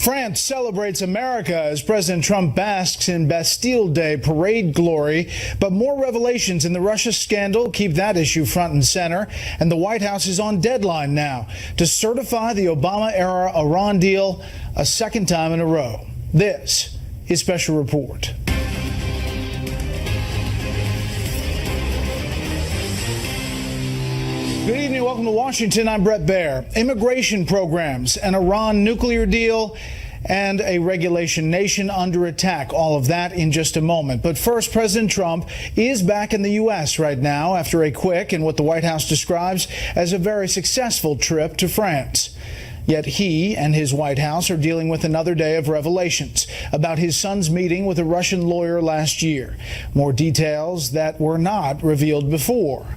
France celebrates America as President Trump basks in Bastille Day parade glory. But more revelations in the Russia scandal keep that issue front and center. And the White House is on deadline now to certify the Obama-era Iran deal a second time in a row. This is Special Report. Good evening. Welcome to Washington. I'm Bret Baier. Immigration programs, an Iran nuclear deal, and a regulation nation under attack. All of that in just a moment. But first, President Trump is back in the U.S. right now after a quick and what the White House describes as a very successful trip to France. Yet he and his White House are dealing with another day of revelations about his son's meeting with a Russian lawyer last year. More details that were not revealed before.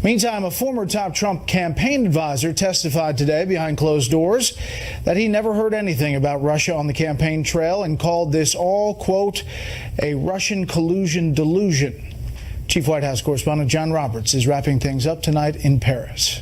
Meantime, a former top Trump campaign advisor testified today behind closed doors that he never heard anything about Russia on the campaign trail and called this all, quote, a Russian collusion delusion. Chief White House correspondent John Roberts is wrapping things up tonight in Paris.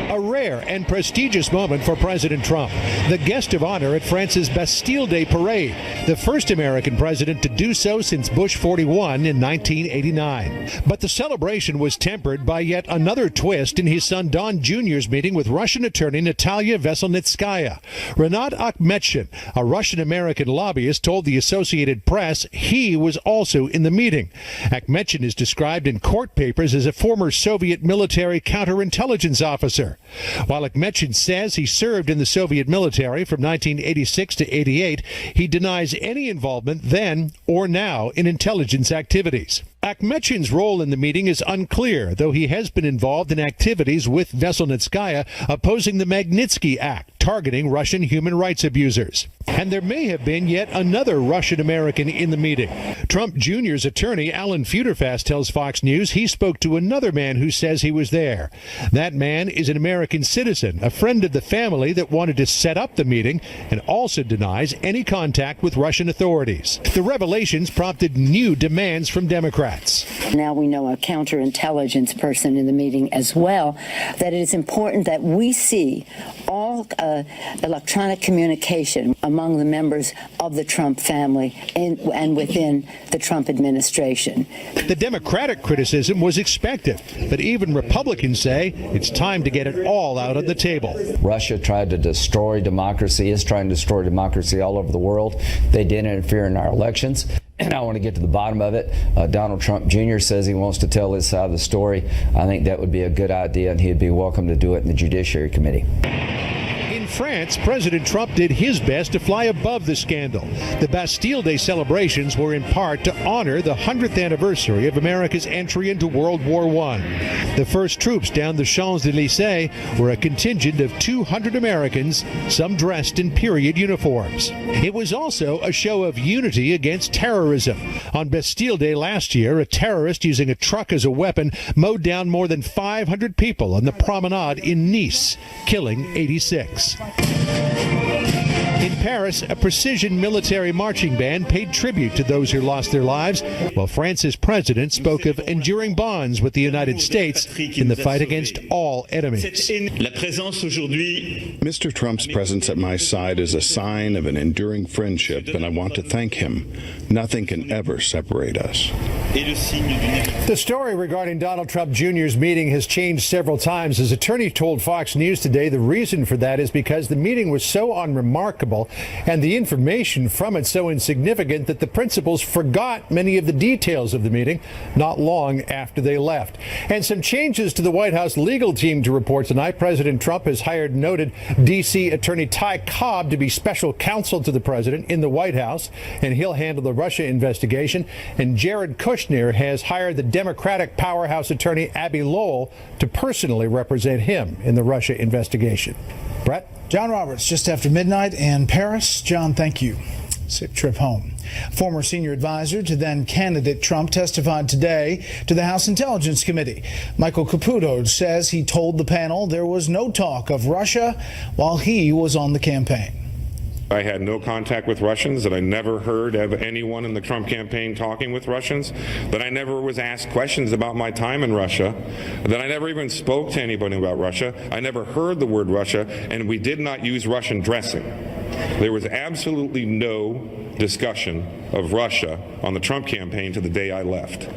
A rare and prestigious moment for President Trump, the guest of honor at France's Bastille Day parade, the first American president to do so since Bush 41 in 1989. But the celebration was tempered by yet another twist in his son Don Jr.'s meeting with Russian attorney Natalia Veselnitskaya. Renat Akhmetshin, a Russian-American lobbyist, told the Associated Press he was also in the meeting. Akhmetshin is described in court papers as a former Soviet military counterintelligence officer. While Akhmetshin says he served in the Soviet military from 1986 to 88, he denies any involvement then or now in intelligence activities. Akhmetshin's role in the meeting is unclear, though he has been involved in activities with Veselnitskaya opposing the Magnitsky Act, targeting Russian human rights abusers. And there may have been yet another Russian-American in the meeting. Trump Jr.'s attorney, Alan Futerfast, tells Fox News he spoke to another man who says he was there. That man is an American citizen, a friend of the family that wanted to set up the meeting, and also denies any contact with Russian authorities. The revelations prompted new demands from Democrats. Now we know a counterintelligence person in the meeting as well, that it is important that we see all electronic communication among the members of the Trump family and within the Trump administration. The Democratic criticism was expected, but even Republicans say it's time to get it all out on the table. Russia tried to destroy democracy, is trying to destroy democracy all over the world. They did interfere in our elections. And I want to get to the bottom of it. Donald Trump Jr. says he wants to tell his side of the story. I think that would be a good idea, and he'd be welcome to do it in the Judiciary Committee. In France, President Trump did his best to fly above the scandal. The Bastille Day celebrations were in part to honor the 100th anniversary of America's entry into World War I. The first troops down the Champs-Élysées were a contingent of 200 Americans, some dressed in period uniforms. It was also a show of unity against terrorism. On Bastille Day last year, a terrorist using a truck as a weapon mowed down more than 500 people on the promenade in Nice, killing 86. In Paris, a precision military marching band paid tribute to those who lost their lives, while France's president spoke of enduring bonds with the United States in the fight against all enemies. Mr. Trump's presence at my side is a sign of an enduring friendship, and I want to thank him. Nothing can ever separate us. The story regarding Donald Trump Jr.'s meeting has changed several times. His attorney told Fox News today the reason for that is because the meeting was so unremarkable and the information from it so insignificant that the principals forgot many of the details of the meeting not long after they left. And some changes to the White House legal team to report tonight. President Trump has hired noted D.C. attorney Ty Cobb to be special counsel to the president in the White House, and he'll handle the Russia investigation. And Jared Kushner has hired the Democratic powerhouse attorney Abby Lowell to personally represent him in the Russia investigation. Brett? John Roberts, just after midnight in Paris. John, thank you. Safe trip home. Former senior advisor to then candidate Trump testified today to the House Intelligence Committee. Michael Caputo says he told the panel there was no talk of Russia while he was on the campaign. I had no contact with Russians, that I never heard of anyone in the Trump campaign talking with Russians, that I never was asked questions about my time in Russia, that I never even spoke to anybody about Russia. I never heard the word Russia, and we did not use Russian dressing. There was absolutely no discussion of Russia on the Trump campaign to the day I left.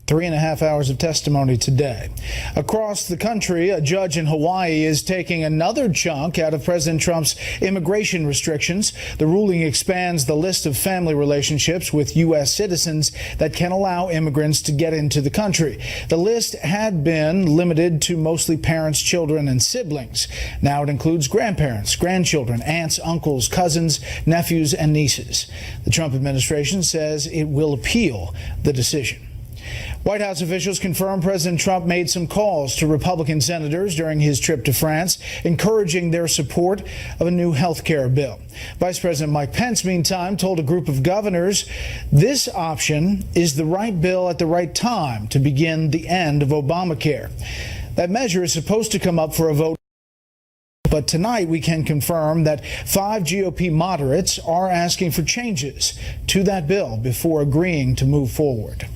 3.5 hours of testimony today. Across the country, a judge in Hawaii is taking another chunk out of President Trump's immigration restrictions. The ruling expands the list of family relationships with U.S. citizens that can allow immigrants to get into the country. The list had been limited to mostly parents, children, and siblings. Now it includes grandparents, grandchildren, aunts, uncles, cousins, nephews, and nieces. The Trump administration says it will appeal the decision. White House officials confirm President Trump made some calls to Republican senators during his trip to France, encouraging their support of a new health care bill. Vice President Mike Pence, meantime, told a group of governors this option is the right bill at the right time to begin the end of Obamacare. That measure is supposed to come up for a vote. But tonight we can confirm that 5 GOP moderates are asking for changes to that bill before agreeing to move forward.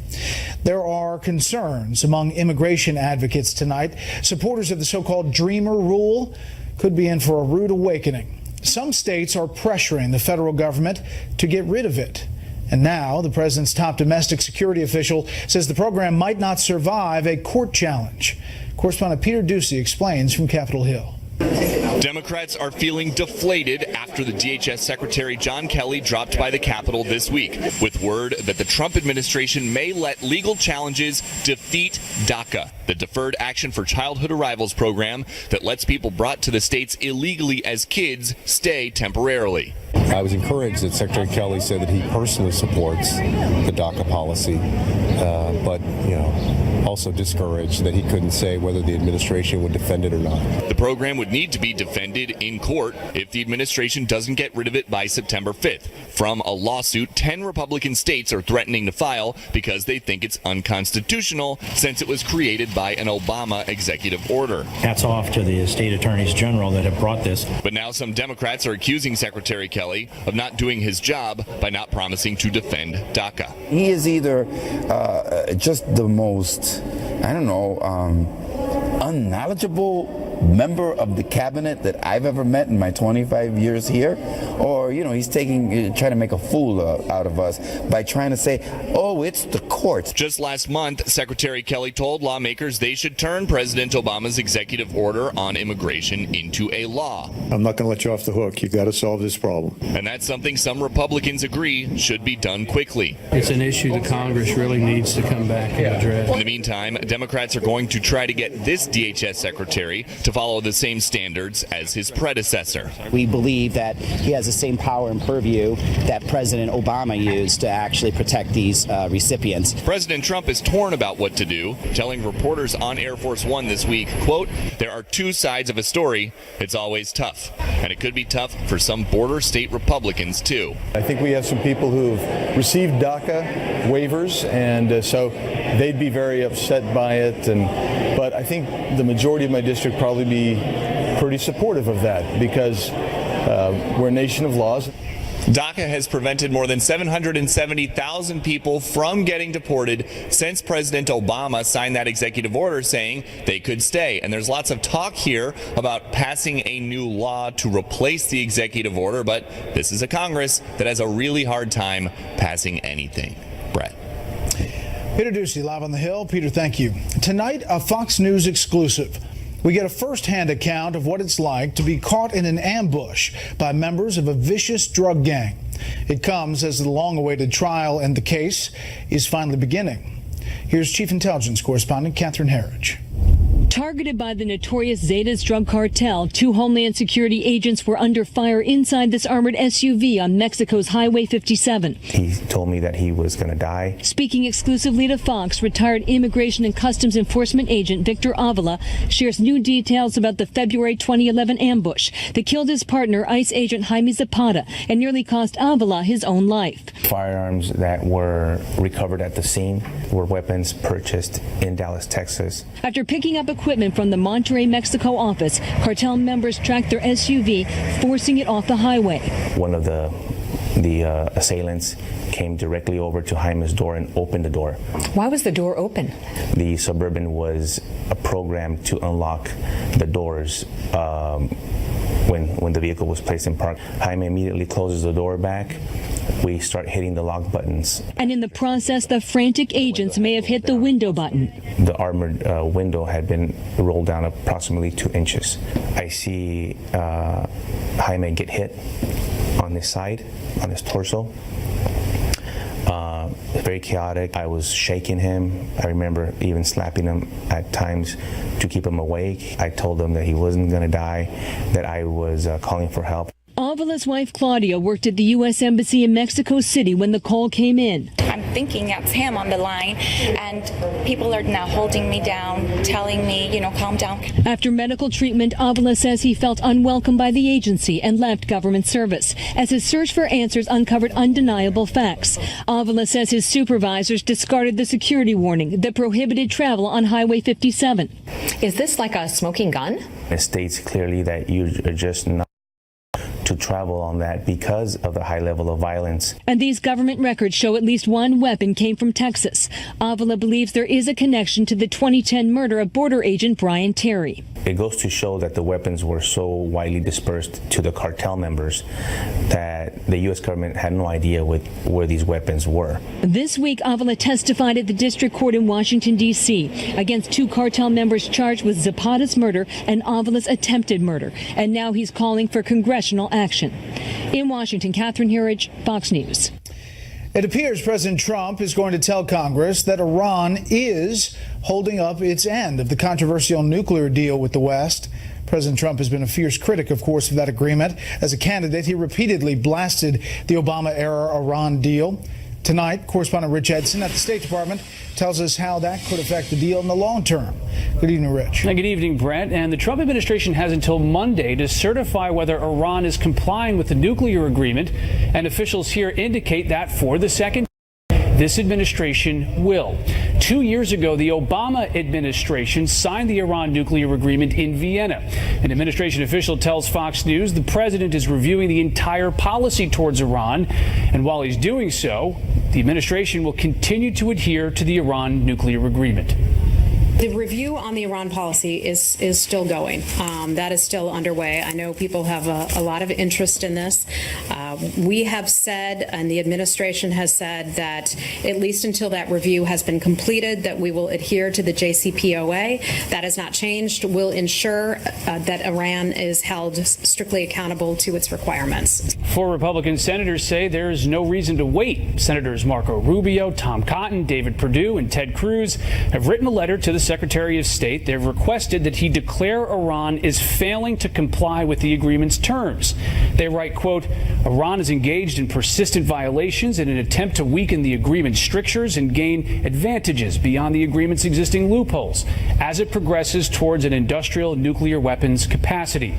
There are concerns among immigration advocates tonight. Supporters of the so-called Dreamer rule could be in for a rude awakening. Some states are pressuring the federal government to get rid of it. And now the president's top domestic security official says the program might not survive a court challenge. Correspondent Peter Ducey explains from Capitol Hill. Democrats are feeling deflated after the DHS Secretary John Kelly dropped by the Capitol this week with word that the Trump administration may let legal challenges defeat DACA, the Deferred Action for Childhood Arrivals program that lets people brought to the states illegally as kids stay temporarily. I was encouraged that Secretary Kelly said that he personally supports the DACA policy, but, also discouraged that he couldn't say whether the administration would defend it or not. The program would need to be defended in court if the administration doesn't get rid of it by September 5th. From a lawsuit 10 Republican states are threatening to file because they think it's unconstitutional since it was created by an Obama executive order. Hats off to the state attorneys general that have brought this. But now some Democrats are accusing Secretary Kelly of not doing his job by not promising to defend DACA. He is either just the most, unknowledgeable member of the cabinet that I've ever met in my 25 years here, or he's trying to make a fool out of us by trying to say, oh, it's the courts. Just last month, Secretary Kelly told lawmakers they should turn President Obama's executive order on immigration into a law. I'm not going to let you off the hook. You've got to solve this problem. And that's something some Republicans agree should be done quickly. It's an issue that Congress really needs to come back and address. In the meantime, Democrats are going to try to get this DHS secretary to follow the same standards as his predecessor. We believe that he has the same power and purview that President Obama used to actually protect these recipients. President Trump is torn about what to do, telling reporters on Air Force One this week, quote, "There are two sides of a story. It's always tough. And it could be tough for some border state Republicans, too." I think we have some people who've received DACA waivers, and so they'd be very upset by it. But I think the majority of my district probably be pretty supportive of that because we're a nation of laws. DACA has prevented more than 770,000 people from getting deported since President Obama signed that executive order saying they could stay. And there's lots of talk here about passing a new law to replace the executive order, but this is a Congress that has a really hard time passing anything. Brett. Peter Ducey, live on the Hill. Peter, thank you. Tonight, a Fox News exclusive. We get a first-hand account of what it's like to be caught in an ambush by members of a vicious drug gang. It comes as the long-awaited trial and the case is finally beginning. Here's Chief Intelligence Correspondent Catherine Herridge. Targeted by the notorious Zetas drug cartel, 2 Homeland Security agents were under fire inside this armored SUV on Mexico's Highway 57. He told me that he was going to die. Speaking exclusively to Fox, retired Immigration and Customs Enforcement agent Victor Avila shares new details about the February 2011 ambush that killed his partner, ICE agent Jaime Zapata, and nearly cost Avila his own life. Firearms that were recovered at the scene were weapons purchased in Dallas, Texas. After picking up equipment from the Monterrey, Mexico office, cartel members tracked their SUV, forcing it off the highway. One of the assailants came directly over to Jaime's door and opened the door. Why was the door open? The Suburban was a program to unlock the doors when the vehicle was placed in park. Jaime immediately closes the door back. We start hitting the lock buttons. And in the process, the frantic agents may have hit the window button. The armored window had been rolled down approximately 2 inches. I see Jaime get hit on his side, on his torso. Very chaotic. I was shaking him. I remember even slapping him at times to keep him awake. I told him that he wasn't going to die, that I was calling for help. Avala's wife, Claudia, worked at the U.S. Embassy in Mexico City when the call came in. I'm thinking that's him on the line, and people are now holding me down, telling me, calm down. After medical treatment, Avala says he felt unwelcome by the agency and left government service as his search for answers uncovered undeniable facts. Avala says his supervisors discarded the security warning that prohibited travel on Highway 57. Is this like a smoking gun? It states clearly that you are just not to travel on that because of the high level of violence. And these government records show at least one weapon came from Texas. Avala believes there is a connection to the 2010 murder of border agent Brian Terry. It goes to show that the weapons were so widely dispersed to the cartel members that the U.S. government had no idea where these weapons were. This week, Avala testified at the district court in Washington, D.C. against 2 cartel members charged with Zapata's murder and Avala's attempted murder. And now he's calling for congressional action. In Washington, Catherine Herridge, Fox News. It appears President Trump is going to tell Congress that Iran is holding up its end of the controversial nuclear deal with the West. President Trump has been a fierce critic, of course, of that agreement. As a candidate, he repeatedly blasted the Obama-era Iran deal. Tonight, correspondent Rich Edson at the State Department tells us how that could affect the deal in the long term. Good evening, Rich. Good evening, Brett. And the Trump administration has until Monday to certify whether Iran is complying with the nuclear agreement. And officials here indicate that for the second this administration will. 2 years ago, the Obama administration signed the Iran nuclear agreement in Vienna. An administration official tells Fox News the president is reviewing the entire policy towards Iran. And while he's doing so, the administration will continue to adhere to the Iran nuclear agreement. The review on the Iran policy is still going. That is still underway. I know people have a lot of interest in this. We have said, and the administration has said, that at least until that review has been completed, that we will adhere to the JCPOA. That has not changed. We'll ensure that Iran is held strictly accountable to its requirements. 4 Republican senators say there is no reason to wait. Senators Marco Rubio, Tom Cotton, David Perdue, and Ted Cruz have written a letter to the Secretary of State. They've requested that he declare Iran is failing to comply with the agreement's terms. They write, quote, Iran is engaged in persistent violations in an attempt to weaken the agreement's strictures and gain advantages beyond the agreement's existing loopholes as it progresses towards an industrial nuclear weapons capacity.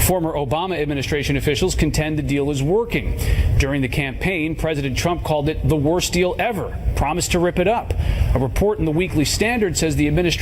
Former Obama administration officials contend the deal is working. During the campaign, President Trump called it the worst deal ever, promised to rip it up. A report in the Weekly Standard says the administration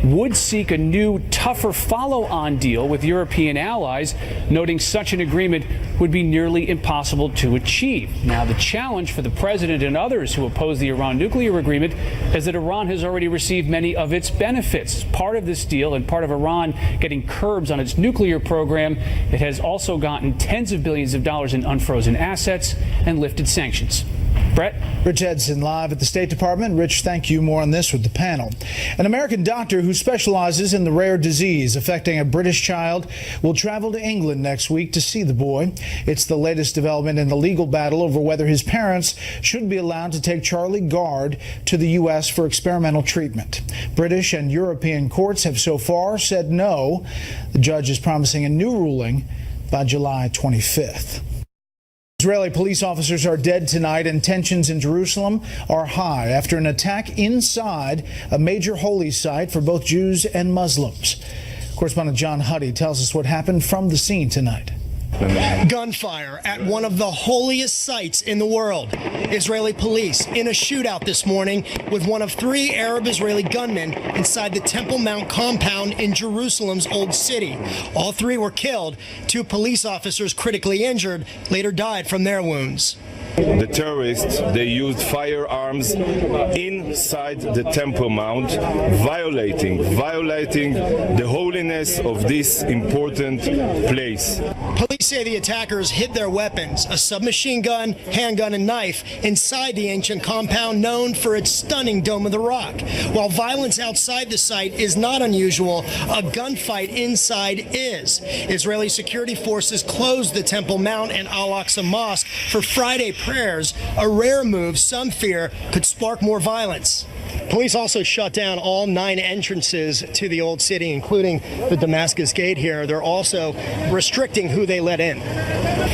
would seek a new, tougher follow-on deal with European allies, noting such an agreement would be nearly impossible to achieve. Now, the challenge for the president and others who oppose the Iran nuclear agreement is that Iran has already received many of its benefits. Part of this deal and part of Iran getting curbs on its nuclear program, it has also gotten tens of billions of dollars in unfrozen assets and lifted sanctions. Brett? Rich Edson live at the State Department. Rich, thank you. More on this with the panel. An American doctor who specializes in the rare disease affecting a British child will travel to England next week to see the boy. It's the latest development in the legal battle over whether his parents should be allowed to take Charlie Gard to the U.S. for experimental treatment. British and European courts have so far said no. The judge is promising a new ruling by July 25th. Israeli police officers are dead tonight, and tensions in Jerusalem are high after an attack inside a major holy site for both Jews and Muslims. Correspondent John Huddy tells us what happened from the scene tonight. Gunfire at one of the holiest sites in the world. Israeli police in a shootout this morning with one of 3 Arab Israeli gunmen inside the Temple Mount compound in Jerusalem's Old City. All 3 were killed. 2 police officers critically injured later died from their wounds. The terrorists, they used firearms inside the Temple Mount, violating the holy holiness of this important place. Police say the attackers hid their weapons, a submachine gun, handgun, and knife, inside the ancient compound known for its stunning Dome of the Rock. While violence outside the site is not unusual, a gunfight inside is. Israeli security forces closed the Temple Mount and Al-Aqsa Mosque for Friday prayers, a rare move some fear could spark more violence. Police also shut down all 9 entrances to the old city, including the Damascus Gate here. They're also restricting who they let in.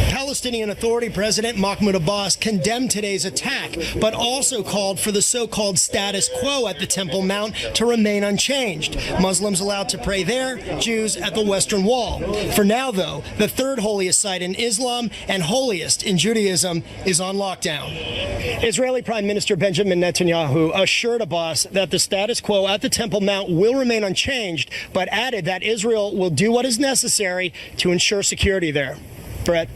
Palestinian Authority President Mahmoud Abbas condemned today's attack, but also called for the so-called status quo at the Temple Mount to remain unchanged. Muslims allowed to pray there, Jews at the Western Wall. For now, though, the third holiest site in Islam and holiest in Judaism is on lockdown. Israeli Prime Minister Benjamin Netanyahu assured Abbas that the status quo at the Temple Mount will remain unchanged, but added that Israel will do what is necessary to ensure security there. Brett.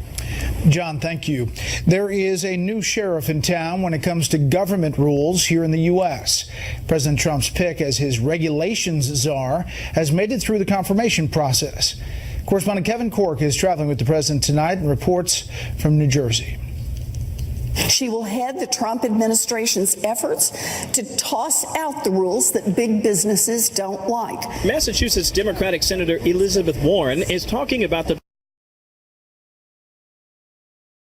John, thank you. There is a new sheriff in town when it comes to government rules here in the U.S. President Trump's pick as his regulations czar has made it through the confirmation process. Correspondent Kevin Corke is traveling with the president tonight and reports from New Jersey. She will head the Trump administration's efforts to toss out the rules that big businesses don't like. Massachusetts Democratic Senator Elizabeth Warren is talking about the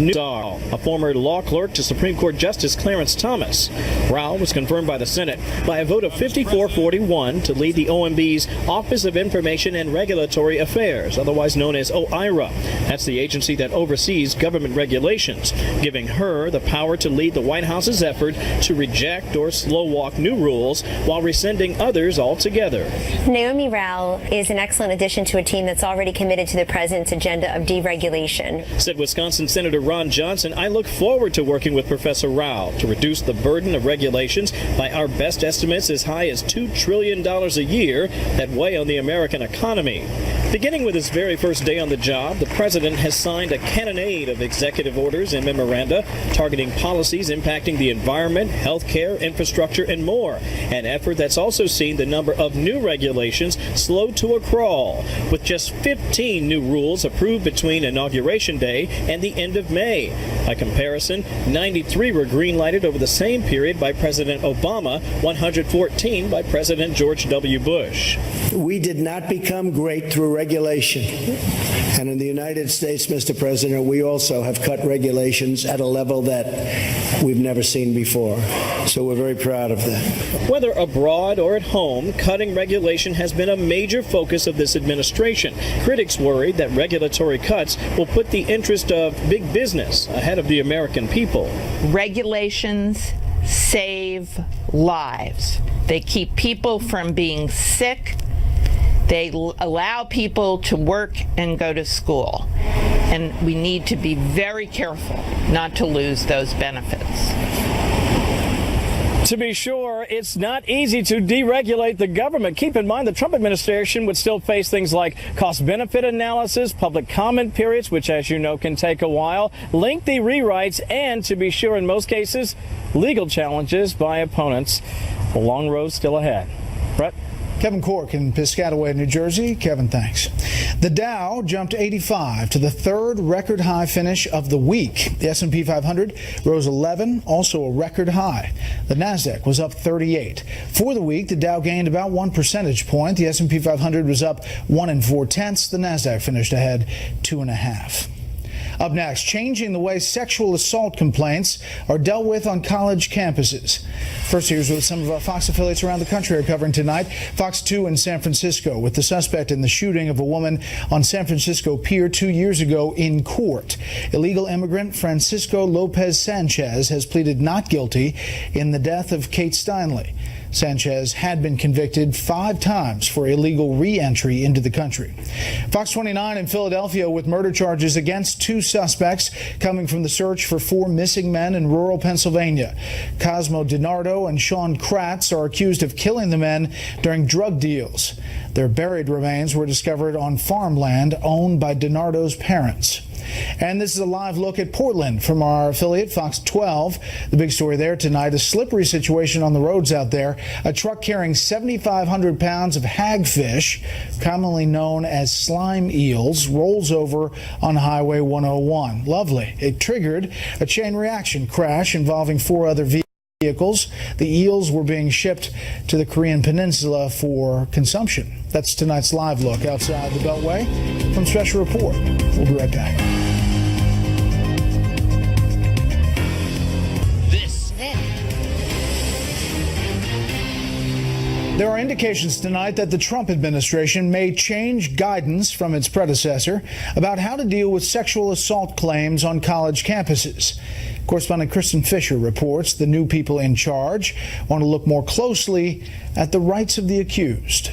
a former law clerk to Supreme Court Justice Clarence Thomas. Rao was confirmed by the Senate by a vote of 54-41 to lead the OMB's Office of Information and Regulatory Affairs, otherwise known as OIRA. That's the agency that oversees government regulations, giving her the power to lead the White House's effort to reject or slow walk new rules while rescinding others altogether. Naomi Rao is an excellent addition to a team that's already committed to the president's agenda of deregulation. Said Wisconsin Senator Ron Johnson, I look forward to working with Professor Rao to reduce the burden of regulations by our best estimates as high as $2 trillion a year that weigh on the American economy. Beginning with his very first day on the job, the president has signed a cannonade of executive orders and memoranda targeting policies impacting the environment, health care, infrastructure, and more. An effort that's also seen the number of new regulations slow to a crawl, with just 15 new rules approved between Inauguration Day and the end of May. By comparison, 93 were green-lighted over the same period by President Obama, 114 by President George W. Bush. We did not become great through regulation. And in the United States, Mr. President, we also have cut regulations at a level that we've never seen before. So we're very proud of that. Whether abroad or at home, cutting regulation has been a major focus of this administration. Critics worried that regulatory cuts will put the interest of big business ahead of the American people. Regulations save lives. They keep people from being sick. They allow people to work and go to school. And we need to be very careful not to lose those benefits. To be sure, it's not easy to deregulate the government. Keep in mind the Trump administration would still face things like cost-benefit analysis, public comment periods, which, as you know, can take a while, lengthy rewrites, and, to be sure, in most cases, legal challenges by opponents. A long road still ahead. Brett? Kevin Corke in Piscataway, New Jersey. Kevin, thanks. The Dow jumped 85 to the third record high finish of the week. The S&P 500 rose 11, also a record high. The Nasdaq was up 38. For the week, the Dow gained about 1 percentage point. The S&P 500 was up 1 4/10. The Nasdaq finished ahead 2.5. Up next, changing the way sexual assault complaints are dealt with on college campuses. First, here's what some of our Fox affiliates around the country are covering tonight. Fox 2 in San Francisco with the suspect in the shooting of a woman on San Francisco Pier 2 years ago in court. Illegal immigrant Francisco Lopez Sanchez has pleaded not guilty in the death of Kate Steinle. Sanchez had been convicted 5 times for illegal re-entry into the country. Fox 29 in Philadelphia with murder charges against 2 suspects coming from the search for 4 missing men in rural Pennsylvania. Cosmo DiNardo and Sean Kratz are accused of killing the men during drug deals. Their buried remains were discovered on farmland owned by DiNardo's parents. And this is a live look at Portland from our affiliate, Fox 12. The big story there tonight, a slippery situation on the roads out there. A truck carrying 7,500 pounds of hagfish, commonly known as slime eels, rolls over on Highway 101. Lovely. It triggered a chain reaction crash involving 4 other vehicles. The eels were being shipped to the Korean Peninsula for consumption. That's tonight's live look outside the Beltway from Special Report. We'll be right back. There are indications tonight that the Trump administration may change guidance from its predecessor about how to deal with sexual assault claims on college campuses. Correspondent Kristen Fisher reports the new people in charge want to look more closely at the rights of the accused.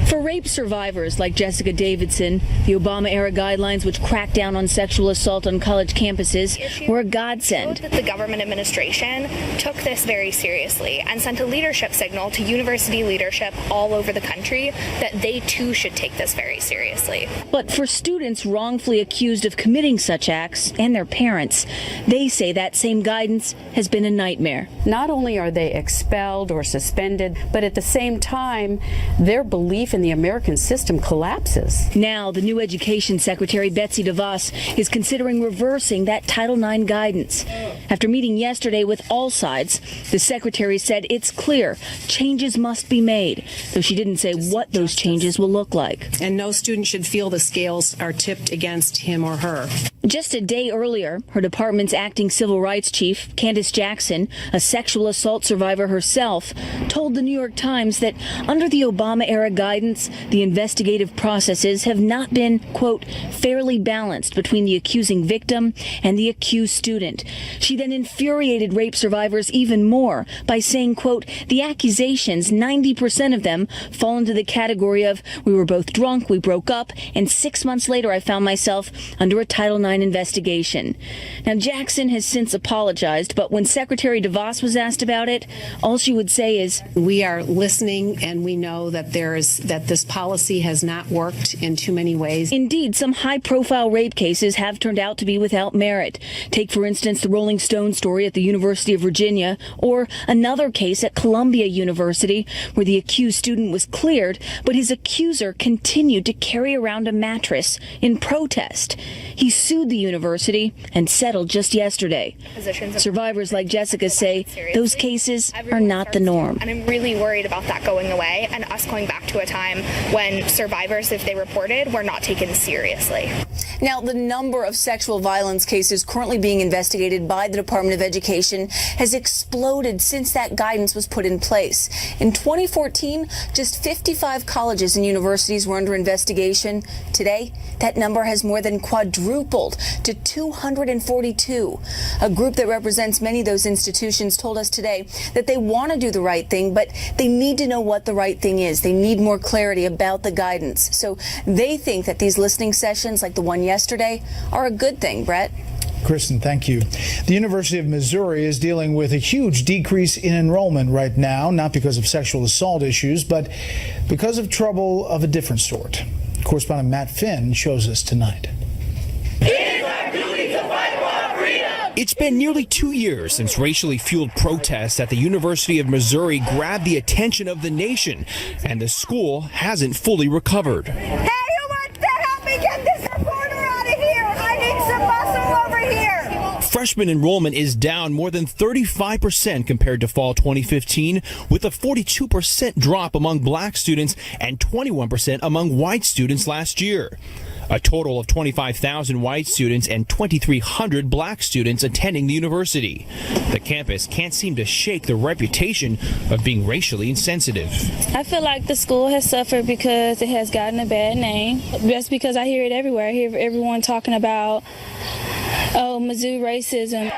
For rape survivors like Jessica Davidson, the Obama-era guidelines which crack down on sexual assault on college campuses were a godsend. The government administration took this very seriously and sent a leadership signal to university leadership all over the country that they too should take this very seriously. But for students wrongfully accused of committing such acts and their parents, they say that same guidance has been a nightmare. Not only are they expelled or suspended, but at the same time, their belief in the American system collapses. Now, the new Education Secretary, Betsy DeVos, is considering reversing that Title IX guidance. After meeting yesterday with all sides, the secretary said it's clear changes must be made, though she didn't say what those changes will look like. And no student should feel the scales are tipped against him or her. Just a day earlier, her department's acting civil rights chief, Candace Jackson, a sexual assault survivor herself, told the New York Times that under the Obama-era guidance, the investigative processes have not been, quote, fairly balanced between the accusing victim and the accused student. She then infuriated rape survivors even more by saying, quote, the accusations, 90% of them fall into the category of we were both drunk, we broke up, and 6 months later I found myself under a Title IX investigation. Now, Jackson has since apologized, but when Secretary DeVos was asked about it, all she would say is, we are listening and we know that this policy has not worked in too many ways. Indeed, some high-profile rape cases have turned out to be without merit. Take, for instance, the Rolling Stone story at the University of Virginia, or another case at Columbia University where the accused student was cleared, but his accuser continued to carry around a mattress in protest. He sued the university and settled just yesterday. Survivors like Jessica say those cases are not the norm. And I'm really worried about that going away and us going back to a time when survivors, if they reported, were not taken seriously. Now, the number of sexual violence cases currently being investigated by the Department of Education has exploded since that guidance was put in place. In 2014, just 55 colleges and universities were under investigation. Today, that number has more than quadrupled to 242. A group that represents many of those institutions told us today that they want to do the right thing, but they need to know what the right thing is. They need more clarity about the guidance. So they think that these listening sessions like the one yesterday are a good thing, Brett. Kristen, thank you. The University of Missouri is dealing with a huge decrease in enrollment right now, not because of sexual assault issues, but because of trouble of a different sort. Correspondent Matt Finn shows us tonight. It's been nearly 2 years since racially fueled protests at the University of Missouri grabbed the attention of the nation, and the school hasn't fully recovered. Hey, who wants to help me get this reporter out of here? I need some muscle over here. Freshman enrollment is down more than 35% compared to fall 2015, with a 42% drop among black students and 21% among white students last year. A total of 25,000 white students and 2,300 black students attending the university. The campus can't seem to shake the reputation of being racially insensitive. I feel like the school has suffered because it has gotten a bad name. That's because I hear it everywhere. I hear everyone talking about, oh, Mizzou racism.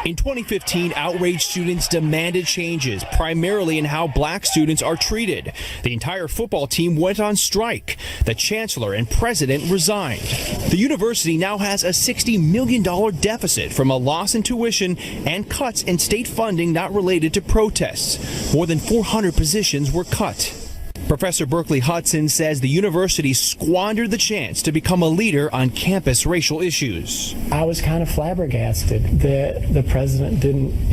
In 2015, outraged students demanded changes, primarily in how black students are treated. The entire football team went on strike. The chancellor and president resigned. The university now has a $60 million deficit from a loss in tuition and cuts in state funding not related to protests. More than 400 positions were cut. Professor Berkeley Hudson says the university squandered the chance to become a leader on campus racial issues. I was kind of flabbergasted that the president didn't,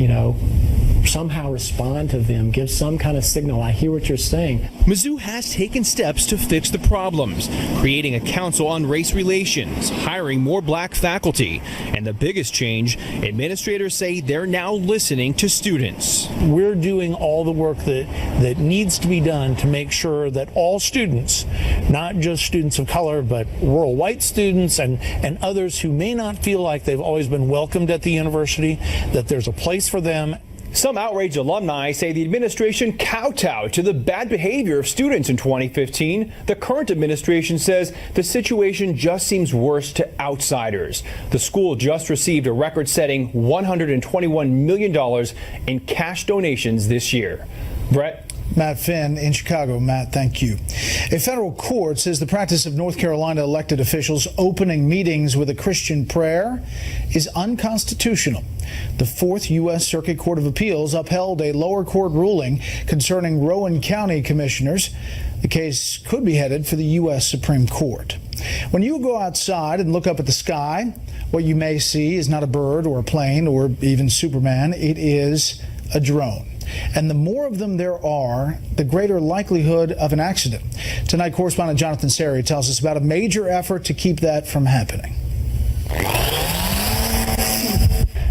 somehow respond to them, give some kind of signal. I hear what you're saying. Mizzou has taken steps to fix the problems, creating a council on race relations, hiring more black faculty, and the biggest change, administrators say they're now listening to students. We're doing all the work that needs to be done to make sure that all students, not just students of color, but rural white students and others who may not feel like they've always been welcomed at the university, that there's a place for them. Some outraged alumni say the administration kowtowed to the bad behavior of students in 2015. The current administration says the situation just seems worse to outsiders. The school just received a record-setting $121 million in cash donations this year. Brett? Matt Finn in Chicago. Matt, thank you. A federal court says the practice of North Carolina elected officials opening meetings with a Christian prayer is unconstitutional. The Fourth U.S. Circuit Court of Appeals upheld a lower court ruling concerning Rowan County commissioners. The case could be headed for the U.S. Supreme Court. When you go outside and look up at the sky, what you may see is not a bird or a plane or even Superman. It is a drone. And the more of them there are, the greater likelihood of an accident. Tonight, correspondent Jonathan Sari tells us about a major effort to keep that from happening.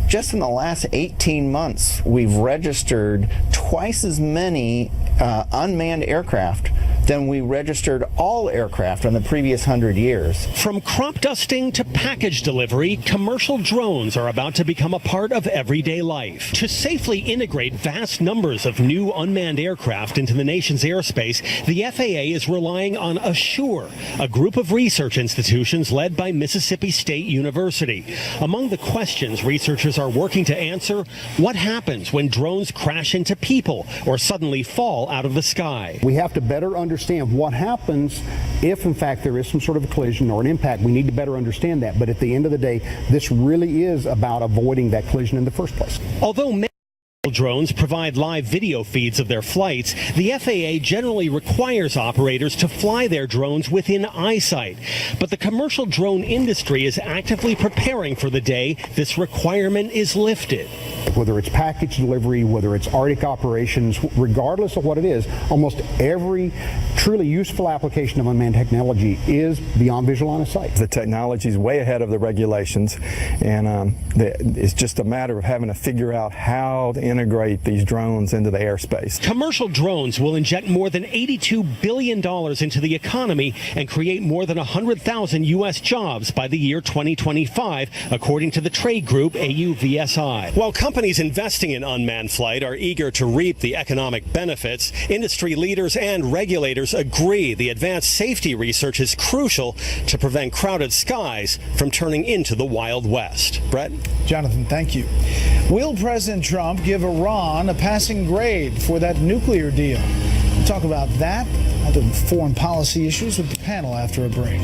Just in the last 18 months, we've registered twice as many unmanned aircraft than we registered all aircraft in the previous 100 years. From crop dusting to package delivery, commercial drones are about to become a part of everyday life. To safely integrate vast numbers of new unmanned aircraft into the nation's airspace, the FAA is relying on Assure, a group of research institutions led by Mississippi State University. Among the questions researchers are working to answer, what happens when drones crash into people or suddenly fall out of the sky? We have to better understand what happens if, in fact, there is some sort of a collision or an impact. We need to better understand that. But at the end of the day, this really is about avoiding that collision in the first place. Although many drones provide live video feeds of their flights, the FAA generally requires operators to fly their drones within eyesight. But the commercial drone industry is actively preparing for the day this requirement is lifted. Whether it's package delivery, whether it's Arctic operations, regardless of what it is, almost every truly useful application of unmanned technology is beyond visual line of sight. The technology is way ahead of the regulations, and it's just a matter of having to figure out how to integrate these drones into the airspace. Commercial drones will inject more than $82 billion into the economy and create more than 100,000 U.S. jobs by the year 2025, according to the trade group AUVSI. While companies investing in unmanned flight are eager to reap the economic benefits, industry leaders and regulators agree the advanced safety research is crucial to prevent crowded skies from turning into the Wild West. Brett? Jonathan, thank you. Will President Trump give Iran a passing grade for that nuclear deal? We'll talk about that, other foreign policy issues with the panel after a break.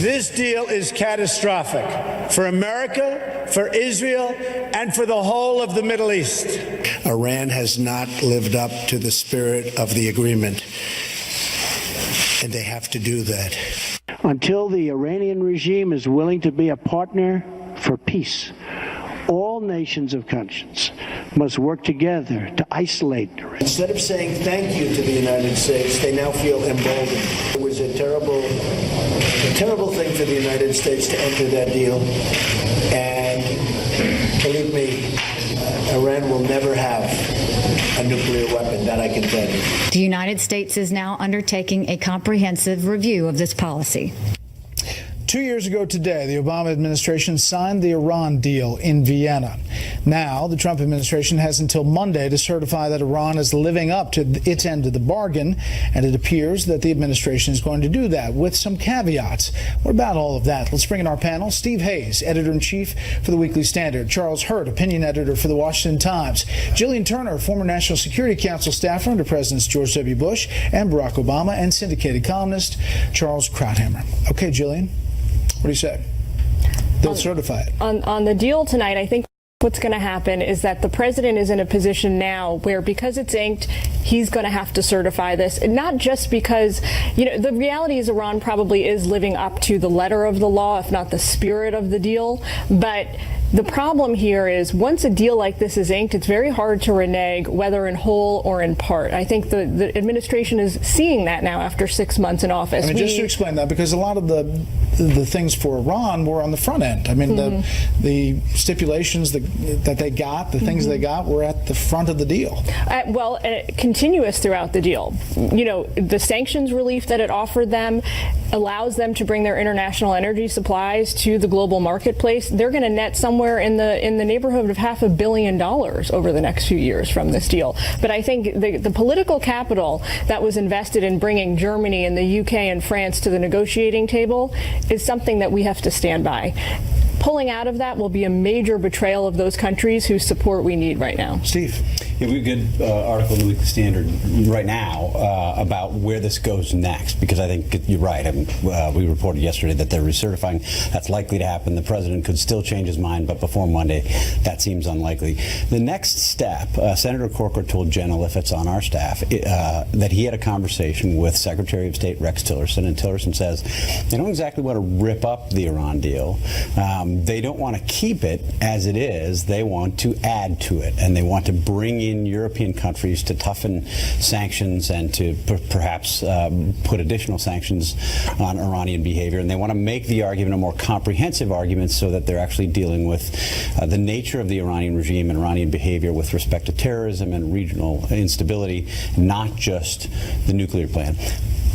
This deal is catastrophic for America, for Israel, and for the whole of the Middle East. Iran has not lived up to the spirit of the agreement, and they have to do that. Until the Iranian regime is willing to be a partner for peace, all nations of conscience must work together to isolate Iran. Instead of saying thank you to the United States, they now feel emboldened. It was a terrible thing for the United States to enter that deal. And believe me, Iran will never have a nuclear weapon, that I can tell you. The United States is now undertaking a comprehensive review of this policy. 2 years ago today, the Obama administration signed the Iran deal in Vienna. Now, the Trump administration has until Monday to certify that Iran is living up to its end of the bargain, and it appears that the administration is going to do that with some caveats. What about all of that? Let's bring in our panel. Steve Hayes, editor-in-chief for the Weekly Standard. Charles Hurt, opinion editor for the Washington Times. Jillian Turner, former National Security Council staffer under Presidents George W. Bush and Barack Obama, and syndicated columnist Charles Krauthammer. Okay, Jillian. What do you say? They'll certify it. On the deal tonight, I think What's going to happen is that the president is in a position now where, because it's inked, he's going to have to certify this. And not just because, the reality is Iran probably is living up to the letter of the law, if not the spirit of the deal. But the problem here is once a deal like this is inked, it's very hard to renege, whether in whole or in part. I think the administration is seeing that now after 6 months in office. Just to explain that, because a lot of the things for Iran were on the front end. The stipulations that they got, the things they got, were at the front of the deal. Continuous throughout the deal. The sanctions relief that it offered them allows them to bring their international energy supplies to the global marketplace. They're going to net somewhere in the neighborhood of $500 million over the next few years from this deal. But I think the political capital that was invested in bringing Germany and the UK and France to the negotiating table is something that we have to stand by. Pulling out of that will be a major betrayal of those countries whose support we need right now. Steve? Yeah, we have a good article in the Weekly Standard right now about where this goes next, because I think you're right. We reported yesterday that they're recertifying. That's likely to happen. The president could still change his mind, but before Monday, that seems unlikely. The next step, Senator Corker told Jen Liffel's on our staff that he had a conversation with Secretary of State Rex Tillerson, and Tillerson says they don't exactly want to rip up the Iran deal. They don't want to keep it as it is. They want to add to it, and they want to bring in European countries to toughen sanctions and to perhaps put additional sanctions on Iranian behavior. And they want to make the argument a more comprehensive argument so that they're actually dealing with the nature of the Iranian regime and Iranian behavior with respect to terrorism and regional instability, not just the nuclear plan.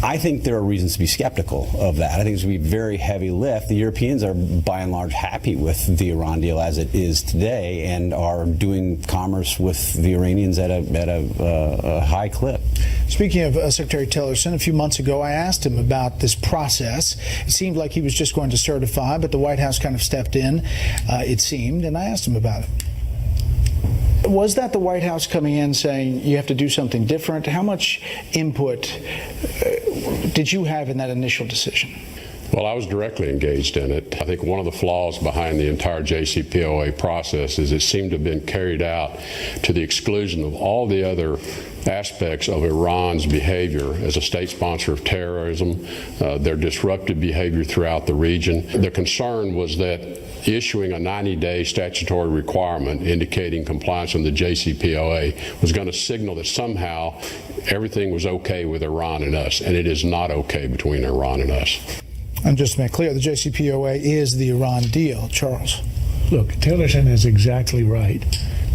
I think there are reasons to be skeptical of that. I think it's going to be a very heavy lift. The Europeans are by and large happy with the Iran deal as it is today and are doing commerce with the Iranians at a high clip. Speaking of Secretary Tillerson, a few months ago I asked him about this process. It seemed like he was just going to certify, but the White House kind of stepped in, it seemed, and I asked him about it. Was that the White House coming in saying you have to do something different? How much input did you have in that initial decision? Well, I was directly engaged in it. I think one of the flaws behind the entire JCPOA process is it seemed to have been carried out to the exclusion of all the other aspects of Iran's behavior as a state sponsor of terrorism, their disruptive behavior throughout the region. The concern was that issuing a 90-day statutory requirement indicating compliance with the JCPOA was going to signal that somehow everything was okay with Iran and us, and it is not okay between Iran and us. And just to make clear, the JCPOA is the Iran deal. Charles? Look, Tillerson is exactly right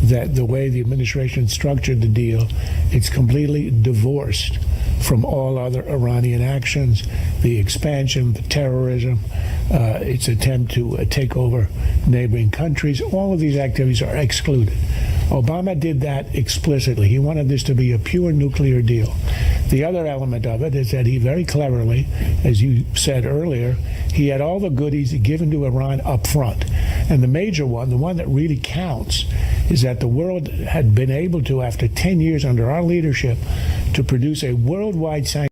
that the way the administration structured the deal, it's completely divorced from all other Iranian actions, the expansion, the terrorism, its attempt to take over neighboring countries. All of these activities are excluded. Obama did that explicitly. He wanted this to be a pure nuclear deal. The other element of it is that he very cleverly, as you said earlier, he had all the goodies given to Iran up front. And the major one, the one that really counts, is that the world had been able to, after 10 years under our leadership, to produce a worldwide sanction